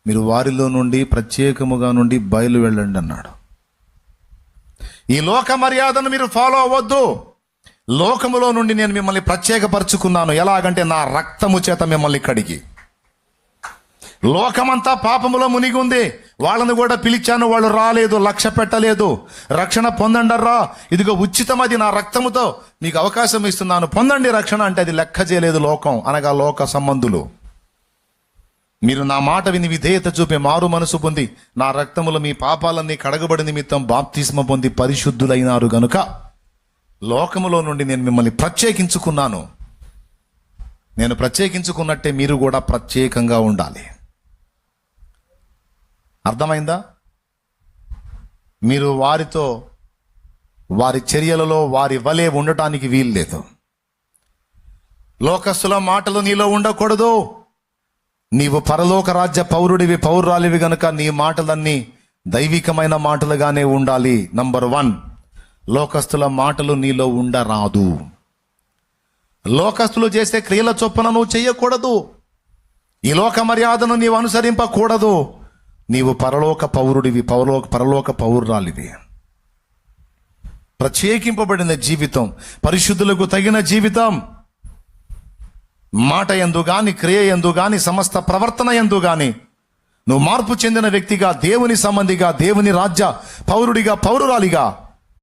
మీరు వారిలో నుండి ప్రత్యేకముగా నుండి బయలు వెళ్ళండి అన్నాడు. ఈ లోక మర్యాదను మీరు ఫాలో అవ్వద్దు. లోకములో నుండి నేను మిమ్మల్ని ప్రత్యేకపరుచుకున్నాను. ఎలాగంటే నా రక్తము చేత మిమ్మల్ని కడిగి. లోకమంతా పాపములో మునిగి ఉంది. వాళ్ళని కూడా పిలిచాను, వాళ్ళు రాలేదు, లక్ష్య పెట్టలేదు. రక్షణ పొందండర్రా, ఇదిగో ఉచితం, అది నా రక్తముతో మీకు అవకాశం ఇస్తున్నాను, పొందండి రక్షణ అంటే అది లెక్క చేయలేదు లోకం, అనగా లోక సంబంధులు. మీరు నా మాట విని విధేయత చూపే మారు మనసు పొంది నా రక్తములో మీ పాపాలన్నీ కడగబడి నిమిత్తం బాప్తిస్మ పొంది పరిశుద్ధులైనారు గనుక లోకములో నుండి నేను మిమ్మల్ని ప్రత్యేకించుకున్నాను. నేను ప్రత్యేకించుకున్నట్టే మీరు కూడా ప్రత్యేకంగా ఉండాలి. అర్థమైందా? మీరు వారితో వారి చర్యలలో వారి వలె ఉండటానికి వీల్లేదు. లోకస్తుల మాటలు నీలో ఉండకూడదు. నీవు పరలోక రాజ్య పౌరుడివి, పౌరురాలివి గనుక నీ మాటలన్నీ దైవికమైన మాటలుగానే ఉండాలి. నంబర్ 1, లోకస్తుల మాటలు నీలో ఉండరాదు. లోకస్తులు చేసే క్రియల చొప్పున నువ్వు చెయ్యకూడదు. ఈ లోక మర్యాదను నీవు అనుసరింపకూడదు. నీవు పరలోక పౌరుడివి, పరలోక పౌరురాలివి. ప్రత్యేకింపబడిన జీవితం, పరిశుద్ధులకు తగిన జీవితం, మాట యందు గాని, క్రియ యందు గాని, సమస్త ప్రవర్తన యందు గాని నువ్వు మార్పు చెందిన వ్యక్తిగా, దేవుని సంబంధిగా, దేవుని రాజ్య పౌరుడిగా, పౌరురాలిగా